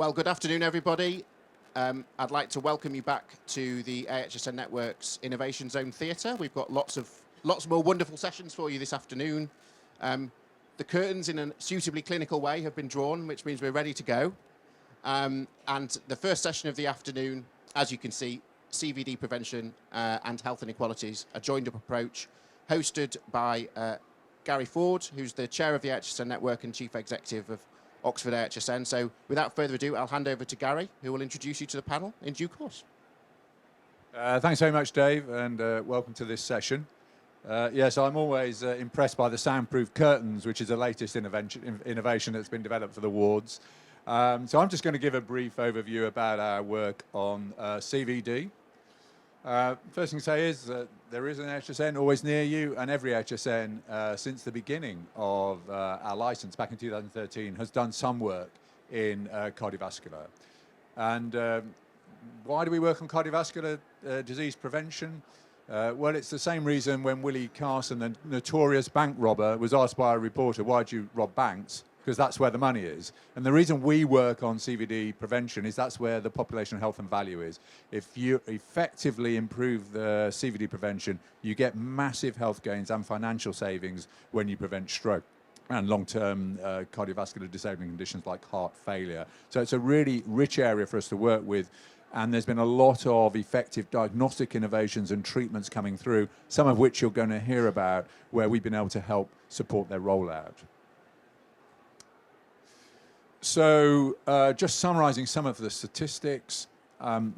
Well, good afternoon, everybody. I'd like to welcome you back to the AHSN Network's Innovation Zone Theatre. We've got lots more wonderful sessions for you this afternoon. The curtains, in a suitably clinical way, have been drawn, which means we're ready to go. And the first session of the afternoon, as you can see, CVD prevention and health inequalities, a joined-up approach, hosted by Gary Ford, who's the chair of the AHSN Network and chief executive of Oxford AHSN. So without further ado, I'll hand over to Gary, who will introduce you to the panel in due course. Thanks very much, Dave, and welcome to this session. Yes, I'm always impressed by the soundproof curtains, which is the latest innovation that's been developed for the wards. So I'm just going to give a brief overview about our work on CVD. First thing to say is that there is an AHSN always near you, and every AHSN since the beginning of our license back in 2013 has done some work in cardiovascular. And why do we work on cardiovascular disease prevention? Well, it's the same reason when Willie Carson, the notorious bank robber, was asked by a reporter, why do you rob banks? Because that's where the money is. And the reason we work on CVD prevention is that's where the population health and value is. If you effectively improve the CVD prevention, you get massive health gains and financial savings when you prevent stroke and long-term cardiovascular disabling conditions like heart failure. So it's a really rich area for us to work with. And there's been a lot of effective diagnostic innovations and treatments coming through, some of which you're going to hear about, where we've been able to help support their rollout. So just summarizing some of the statistics,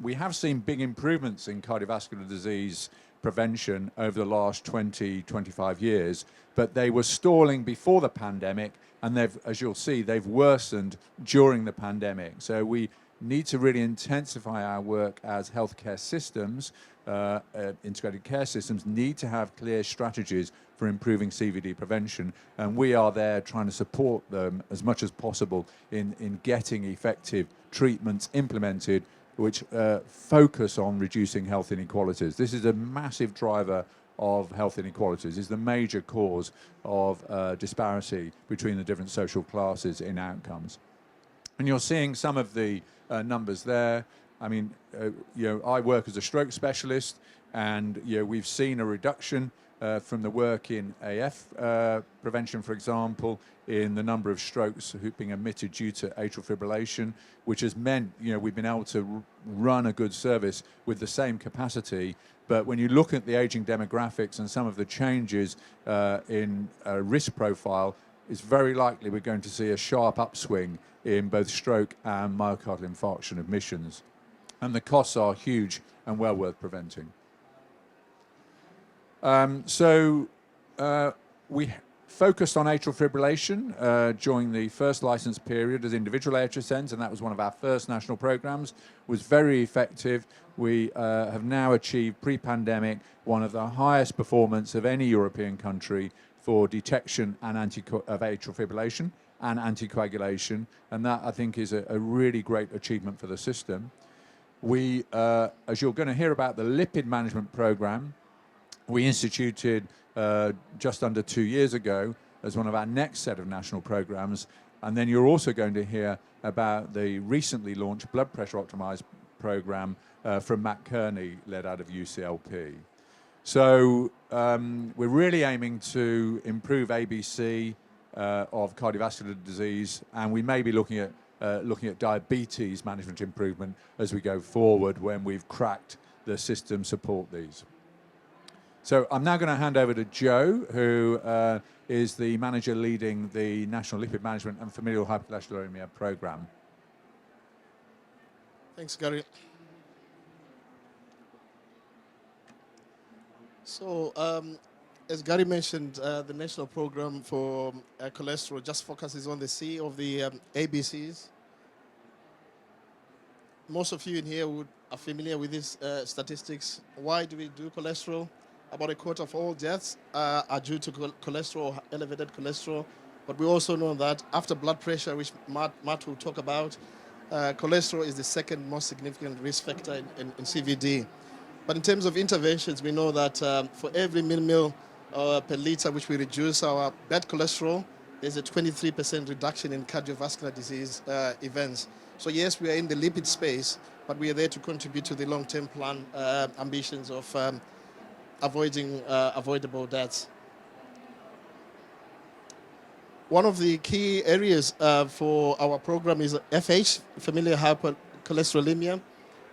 we have seen big improvements in cardiovascular disease prevention over the last 25 years, but they were stalling before the pandemic, and as you'll see, they've worsened during the pandemic. So we need to really intensify our work as healthcare systems. Integrated care systems need to have clear strategies for improving CVD prevention, and we are there trying to support them as much as possible in getting effective treatments implemented which focus on reducing health inequalities. This is a massive driver of health inequalities. It's the major cause of disparity between the different social classes in outcomes. And you're seeing some of the numbers there. I mean, I work as a stroke specialist, and we've seen a reduction from the work in AF prevention, for example, in the number of strokes being admitted due to atrial fibrillation, which has meant we've been able to run a good service with the same capacity. But when you look at the aging demographics and some of the changes in risk profile, it's very likely we're going to see a sharp upswing in both stroke and myocardial infarction admissions. And the costs are huge and well worth preventing. We focused on atrial fibrillation during the first license period as individual AHSNs, and that was one of our first national programs. It was very effective. We have now achieved pre-pandemic one of the highest performance of any European country for detection and of atrial fibrillation and anticoagulation, and that I think is a really great achievement for the system. We, as you're going to hear about the lipid management program, we instituted just under 2 years ago as one of our next set of national programs, and then you're also going to hear about the recently launched blood pressure optimise program from Matt Kearney, led out of UCLP. So we're really aiming to improve ABC of cardiovascular disease, and we may be looking at diabetes management improvement as we go forward when we've cracked the system support these. So I'm now going to hand over to Joe, who is the manager leading the National Lipid Management and Familial Hypercholesterolaemia program. Thanks, Gary. So, as Gary mentioned, the national program for cholesterol just focuses on the C of the ABCs. Most of you in here are familiar with these statistics. Why do we do cholesterol? About a quarter of all deaths are due to cholesterol, elevated cholesterol. But we also know that after blood pressure, which Matt will talk about, cholesterol is the second most significant risk factor in CVD. But in terms of interventions, we know that for every millimole per liter which we reduce our bad cholesterol, there's a 23% reduction in cardiovascular disease events. So yes, we are in the lipid space, but we are there to contribute to the long-term plan ambitions of avoiding avoidable deaths. One of the key areas for our program is FH, familial hypercholesterolaemia.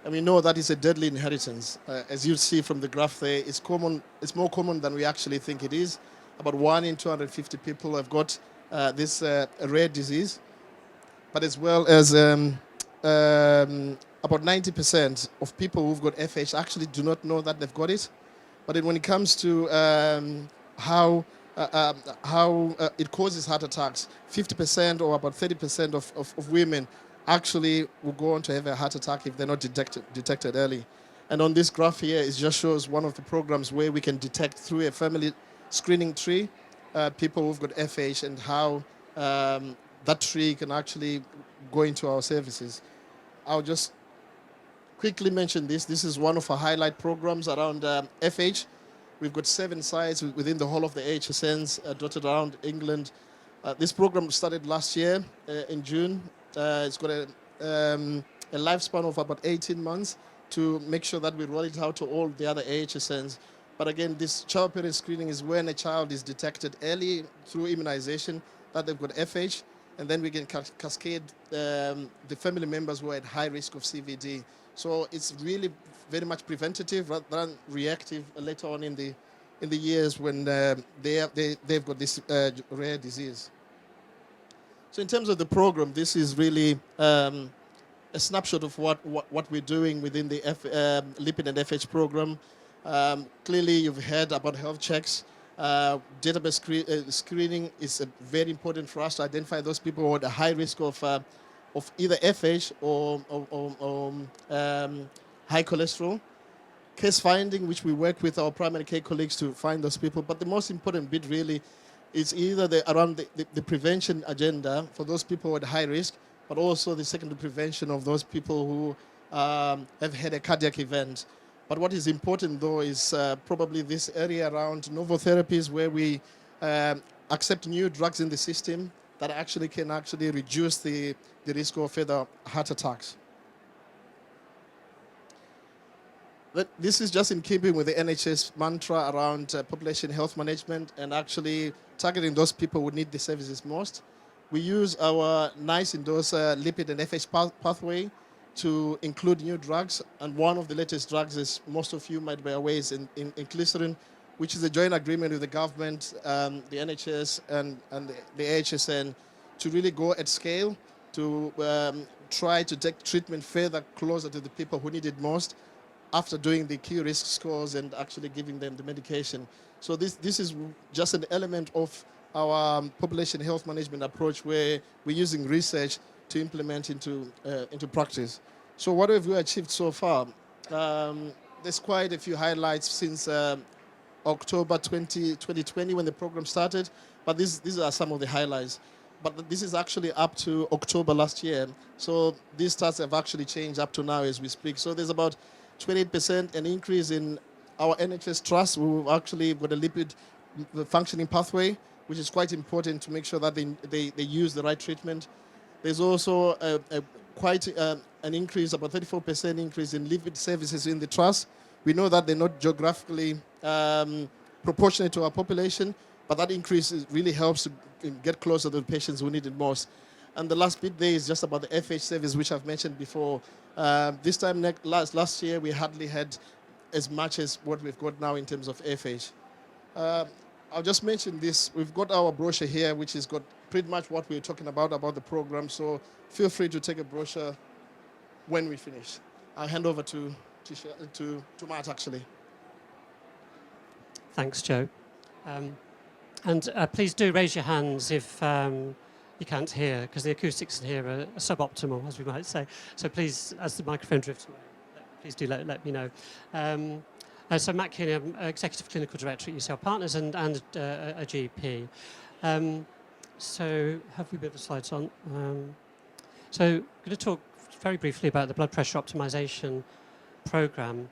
And we know that is a deadly inheritance. As you see from the graph there, it's common. It's more common than we actually think it is. About 1 in 250 people have got this rare disease, but as well as about 90% of people who've got FH actually do not know that they've got it. But when it comes to how it causes heart attacks, 50% or about 30% of women actually will go on to have a heart attack if they're not detected early. And on this graph here, it just shows one of the programs where we can detect through a family screening tree people who've got FH and how that tree can actually go into our services. I'll just quickly mention this. This is one of our highlight programs around FH. We've got 7 sites within the whole of the AHSNs dotted around England. This program started last year in June. It's got a lifespan of about 18 months to make sure that we roll it out to all the other AHSNs. But again, this child parent screening is when a child is detected early through immunization that they've got FH, and then we can cascade the family members who are at high risk of CVD. So it's really very much preventative rather than reactive later on in the years when they've got this rare disease. So in terms of the program, this is really a snapshot of what we're doing within the lipid and FH program. Clearly, you've heard about health checks. Database screening is very important for us to identify those people who are at a high risk of either FH or high cholesterol. Case finding, which we work with our primary care colleagues to find those people. But the most important bit really is either around the prevention agenda for those people at high risk, but also the secondary prevention of those people who have had a cardiac event. But what is important, though, is probably this area around novel therapies where we accept new drugs in the system that actually can reduce the risk of further heart attacks. But this is just in keeping with the NHS mantra around population health management and actually targeting those people who need the services most. We use our NICE endorsed lipid and FH pathway to include new drugs, and one of the latest drugs, is most of you might be aware, is inclisiran, which is a joint agreement with the government, the NHS, and the AHSN to really go at scale to try to take treatment further closer to the people who need it most after doing the key risk scores and actually giving them the medication. So this is just an element of our population health management approach where we're using research to implement into practice. So what have we achieved so far? There's quite a few highlights since October 2020 when the program started, but these are some of the highlights. But this is actually up to October last year. So these stats have actually changed up to now as we speak. So there's about 28% an increase in our NHS trust. We've actually got a lipid functioning pathway, which is quite important to make sure that they use the right treatment. There's also quite an increase, about 34% increase in lipid services in the trust. We know that they're not geographically proportionate to our population, but that increase really helps to get closer to the patients who need it most. And the last bit there is just about the FH service, which I've mentioned before. This time last year, we hardly had as much as what we've got now in terms of FH. I'll just mention this. We've got our brochure here, which has got pretty much what we're talking about the program. So feel free to take a brochure when we finish. I'll hand over to Matt, actually. Thanks, Joe. And please do raise your hands if you can't hear, because the acoustics in here are suboptimal, as we might say. So please, as the microphone drifts away, please do let me know. So Matt Kearney, I'm Executive Clinical Director at UCL Partners and a GP. So have we got the slides on? So I'm going to talk very briefly about the blood pressure optimization program.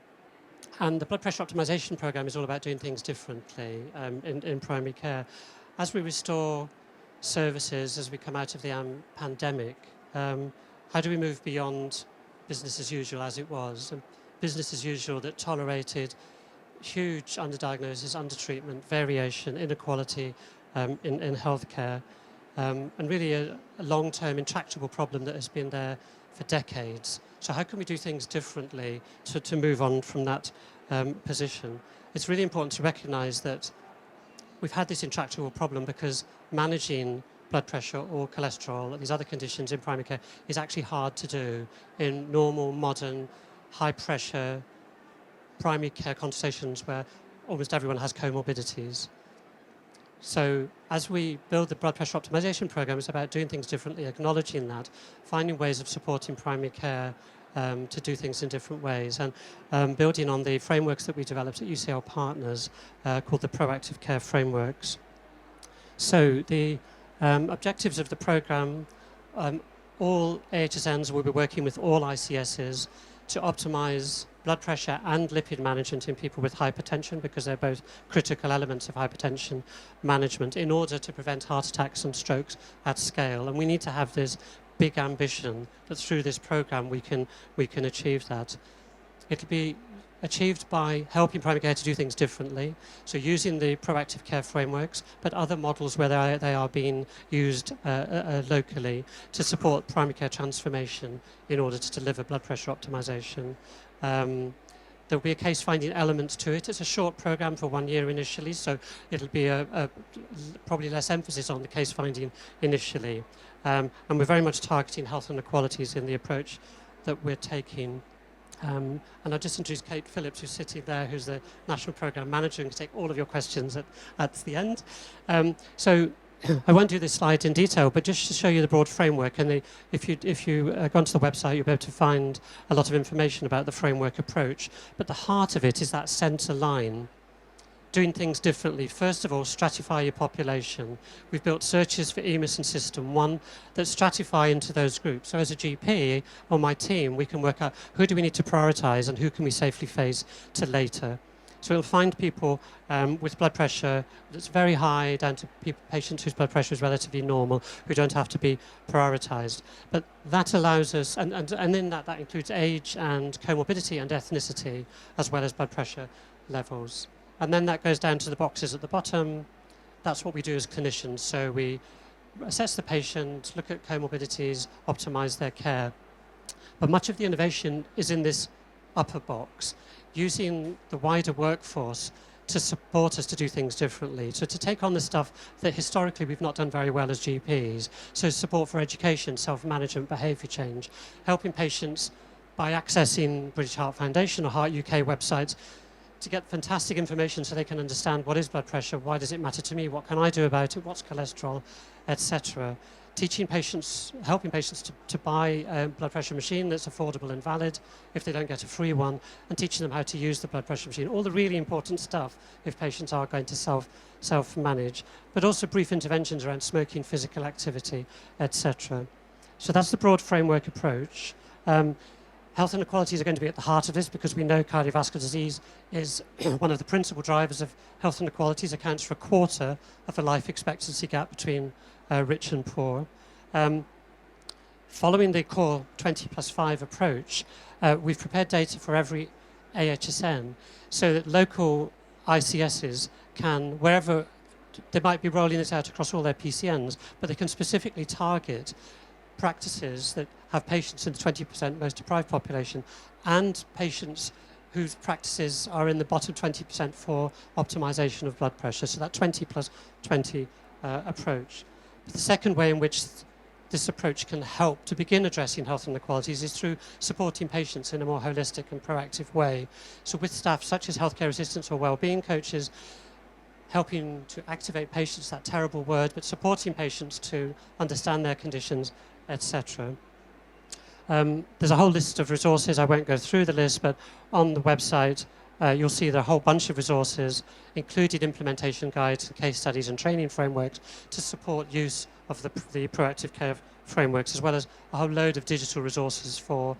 And the blood pressure optimization program is all about doing things differently in primary care. As we restore services as we come out of the pandemic. How do we move beyond business as usual as it was? And business as usual that tolerated huge underdiagnosis, undertreatment, variation, inequality in healthcare, and really a long-term intractable problem that has been there for decades. So how can we do things differently to move on from that position? It's really important to recognise that we've had this intractable problem because managing blood pressure or cholesterol and these other conditions in primary care is actually hard to do in normal, modern, high-pressure primary care consultations where almost everyone has comorbidities. So as we build the blood pressure optimization program, it's about doing things differently, acknowledging that, finding ways of supporting primary care to do things in different ways, and building on the frameworks that we developed at UCL Partners called the Proactive Care Frameworks. So the objectives of the program, all AHSNs will be working with all ICSs to optimize blood pressure and lipid management in people with hypertension, because they're both critical elements of hypertension management in order to prevent heart attacks and strokes at scale. And we need to have this big ambition that through this program we can achieve that. It'll be achieved by helping primary care to do things differently, so using the proactive care frameworks, but other models where they are being used locally to support primary care transformation in order to deliver blood pressure optimization. There'll be a case finding element to it. It's a short program for 1 year initially, so it'll be probably less emphasis on the case finding initially. And we're very much targeting health inequalities in the approach that we're taking. And I'll just introduce Kate Phillips, who's sitting there, who's the National Programme Manager, and can take all of your questions at the end. So I won't do this slide in detail, but just to show you the broad framework. And if you go onto the website, you'll be able to find a lot of information about the framework approach. But the heart of it is that centre line, doing things differently. First of all, stratify your population. We've built searches for EMIS and System 1 that stratify into those groups. So as a GP or my team, we can work out who do we need to prioritise and who can we safely phase to later. So we'll find people with blood pressure that's very high, down to patients whose blood pressure is relatively normal, who don't have to be prioritised. But that allows us, and in that includes age and comorbidity and ethnicity, as well as blood pressure levels. And then that goes down to the boxes at the bottom. That's what we do as clinicians. So we assess the patient, look at comorbidities, optimise their care. But much of the innovation is in this upper box, using the wider workforce to support us to do things differently. So to take on the stuff that historically we've not done very well as GPs. So support for education, self-management, behaviour change, helping patients by accessing British Heart Foundation or Heart UK websites to get fantastic information so they can understand what is blood pressure, why does it matter to me, what can I do about it, what's cholesterol, etc. Teaching patients, helping patients to buy a blood pressure machine that's affordable and valid if they don't get a free one, and teaching them how to use the blood pressure machine. All the really important stuff if patients are going to self-manage, but also brief interventions around smoking, physical activity, etc. So that's the broad framework approach. Health inequalities are going to be at the heart of this, because we know cardiovascular disease is one of the principal drivers of health inequalities, accounts for 1/4 of the life expectancy gap between rich and poor. Following the core 20+5 approach, we've prepared data for every AHSN so that local ICSs can, wherever they might be rolling this out across all their PCNs, but they can specifically target practices that have patients in the 20% most deprived population and patients whose practices are in the bottom 20% for optimization of blood pressure. So that 20+20 approach. But the second way in which this approach can help to begin addressing health inequalities is through supporting patients in a more holistic and proactive way. So with staff such as healthcare assistants or wellbeing coaches, helping to activate patients, that terrible word, but supporting patients to understand their conditions, etc. There's a whole list of resources. I won't go through the list, but on the website you'll see there are a whole bunch of resources, including implementation guides, case studies and training frameworks to support use of the proactive care frameworks, as well as a whole load of digital resources for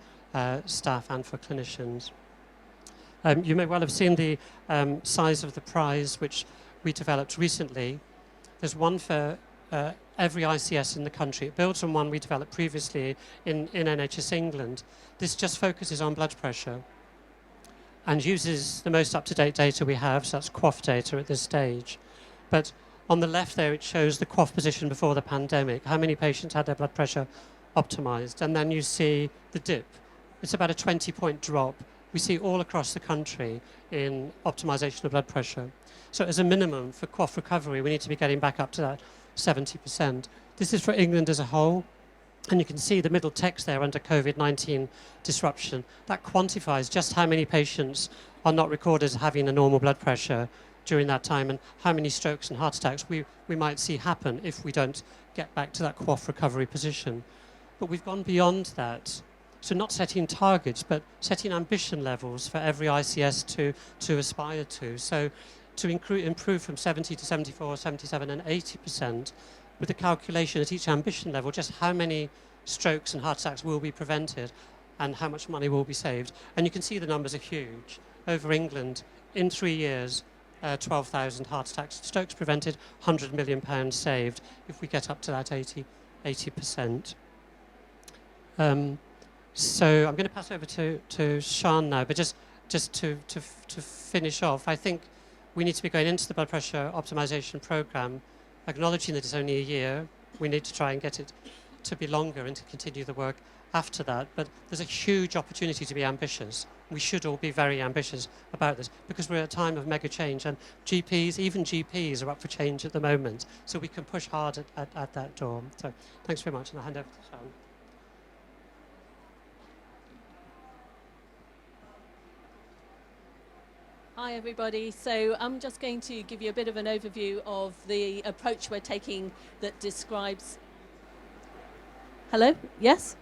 staff and for clinicians. You may well have seen the size of the prize which we developed recently. There's one for every ICS in the country. It builds on one we developed previously in NHS England. This just focuses on blood pressure and uses the most up-to-date data we have, so that's QOF data at this stage. But on the left there, it shows the QOF position before the pandemic, how many patients had their blood pressure optimized, and then you see the dip. It's about a 20-point drop. We see all across the country in optimization of blood pressure. So as a minimum for QOF recovery, we need to be getting back up to that 70%. This is for England as a whole. And you can see the middle text there under COVID-19 disruption. That quantifies just how many patients are not recorded as having a normal blood pressure during that time and how many strokes and heart attacks we might see happen if we don't get back to that QOF recovery position. But we've gone beyond that. So not setting targets, but setting ambition levels for every ICS to aspire to. So to improve from 70 to 74, 77 and 80%, with a calculation at each ambition level, just how many strokes and heart attacks will be prevented and how much money will be saved. And you can see the numbers are huge. Over England, in 3 years, 12,000 heart attacks, strokes prevented, £100 million saved if we get up to that 80%. So I'm going to pass over to Sean now, but just to finish off, I think we need to be going into the blood pressure optimization program acknowledging that it's only a year. We need to try and get it to be longer and to continue the work after that. But there's a huge opportunity to be ambitious. We should all be very ambitious about this because we're at a time of mega change and GPs, even GPs, are up for change at the moment. So we can push hard at that door. So thanks very much, and I'll hand over to Sean. Hi everybody, so I'm just going to give you a bit of an overview of the approach we're taking that describes... Hello? Yes?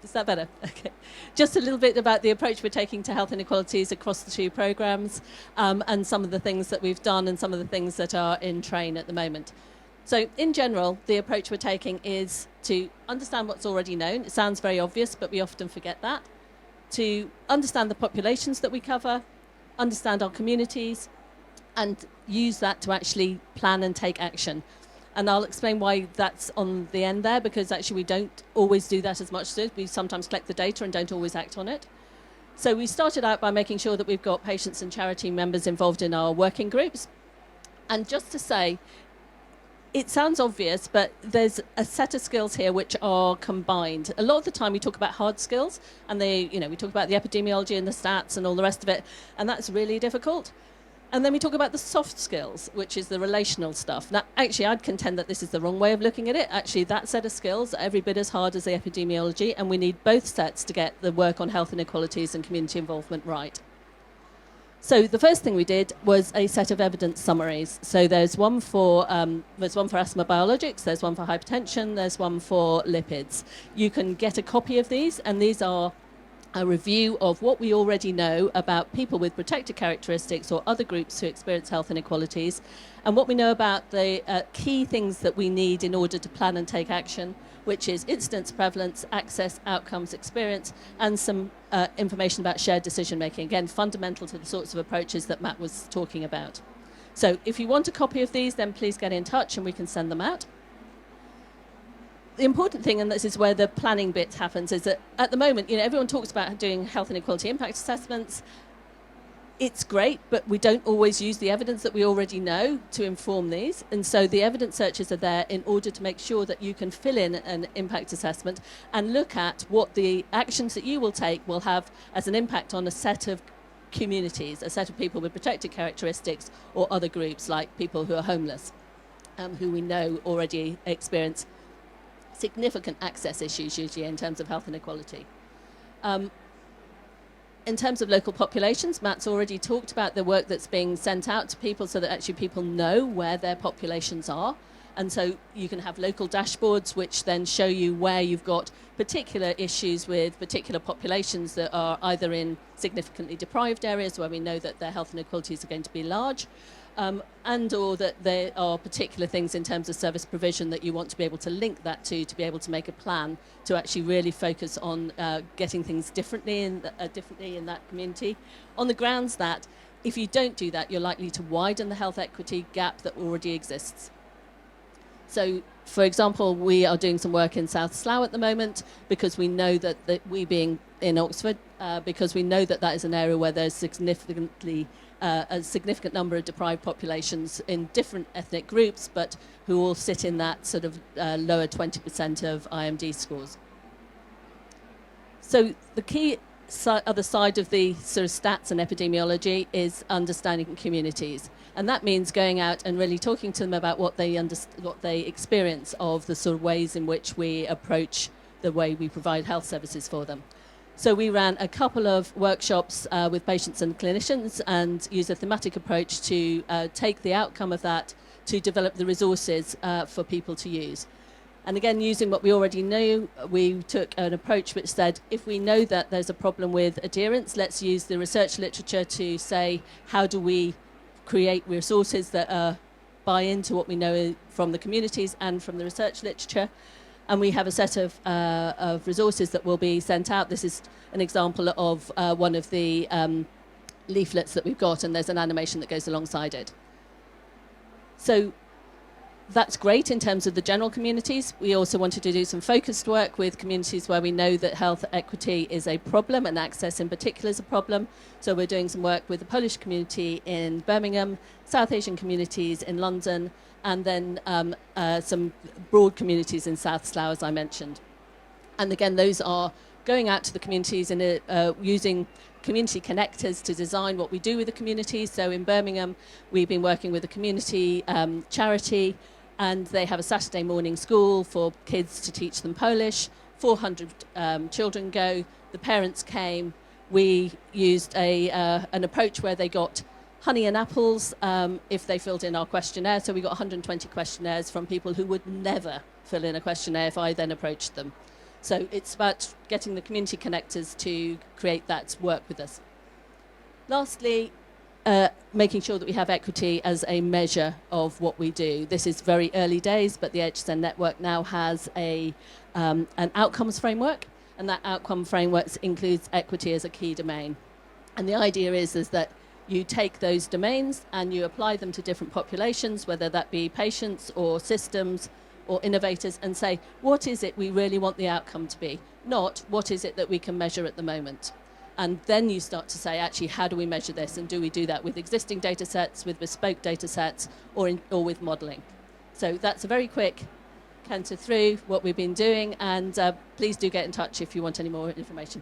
Is that better? Okay. Just a little bit about the approach we're taking to health inequalities across the two programs and some of the things that we've done and some of the things that are in train at the moment. So in general, the approach we're taking is to understand what's already known. It sounds very obvious, but we often forget that. To understand the populations that we cover, understand our communities, and use that to actually plan and take action. And I'll explain why that's on the end there, because actually we don't always do that as much as we sometimes collect the data and don't always act on it. So we started out by making sure that we've got patients and charity members involved in our working groups. And just to say, it sounds obvious, but there's a set of skills here which are combined. A lot of the time we talk about hard skills and we talk about the epidemiology and the stats and all the rest of it, and that's really difficult. And then we talk about the soft skills, which is the relational stuff. Now, actually, I'd contend that this is the wrong way of looking at it. Actually, that set of skills are every bit as hard as the epidemiology, and we need both sets to get the work on health inequalities and community involvement right. So the first thing we did was a set of evidence summaries. So there's one for asthma biologics, there's one for hypertension, there's one for lipids. You can get a copy of these, and these are a review of what we already know about people with protected characteristics or other groups who experience health inequalities, and what we know about the key things that we need in order to plan and take action, which is incidence, prevalence, access, outcomes, experience, and some information about shared decision making. Again, fundamental to the sorts of approaches that Matt was talking about. So if you want a copy of these, then please get in touch and we can send them out. The important thing, and this is where the planning bit happens, is that at the moment, everyone talks about doing health inequality impact assessments. It's great, but we don't always use the evidence that we already know to inform these. And so the evidence searches are there in order to make sure that you can fill in an impact assessment and look at what the actions that you will take will have as an impact on a set of communities, a set of people with protected characteristics or other groups like people who are homeless, who we know already experience significant access issues usually in terms of health inequality. In terms of local populations, Matt's already talked about the work that's being sent out to people so that actually people know where their populations are. And so you can have local dashboards which then show you where you've got particular issues with particular populations that are either in significantly deprived areas where we know that their health inequalities are going to be large, and or that there are particular things in terms of service provision that you want to be able to link that to be able to make a plan to actually really focus on getting things differently in that community, on the grounds that if you don't do that, you're likely to widen the health equity gap that already exists. So For example, we are doing some work in South Slough at the moment because we know that we being in Oxford, because we know that that is an area where there's a significant number of deprived populations in different ethnic groups, but who all sit in that sort of lower 20% of IMD scores. So the key other side of the sort of stats and epidemiology is understanding communities. And that means going out and really talking to them about what they experience of the sort of ways in which we approach the way we provide health services for them. So we ran a couple of workshops with patients and clinicians and used a thematic approach to take the outcome of that to develop the resources for people to use. And again, using what we already knew, we took an approach which said, if we know that there's a problem with adherence, let's use the research literature to say, how do we create resources that buy into what we know from the communities and from the research literature. And we have a set of resources that will be sent out. This is an example of one of the leaflets that we've got, and there's an animation that goes alongside it. So that's great in terms of the general communities. We also wanted to do some focused work with communities where we know that health equity is a problem and access in particular is a problem. So we're doing some work with the Polish community in Birmingham, South Asian communities in London, and then some broad communities in South Slough, as I mentioned. And again, those are going out to the communities and using community connectors to design what we do with the communities. So in Birmingham, we've been working with a community charity, and they have a Saturday morning school for kids to teach them Polish. 400 children go. The parents came. We used an approach where they got honey and apples if they filled in our questionnaire. So we got 120 questionnaires from people who would never fill in a questionnaire if I then approached them. So it's about getting the community connectors to create that work with us. Lastly, making sure that we have equity as a measure of what we do. This is very early days, but the AHSN Network now has an outcomes framework, and that outcome framework includes equity as a key domain. And the idea is that you take those domains and you apply them to different populations, whether that be patients or systems or innovators, and say, what is it we really want the outcome to be? Not what is it that we can measure at the moment? And then you start to say, actually, how do we measure this? And do we do that with existing data sets, with bespoke data sets, or with modeling? So that's a very quick canter through what we've been doing. And please do get in touch if you want any more information.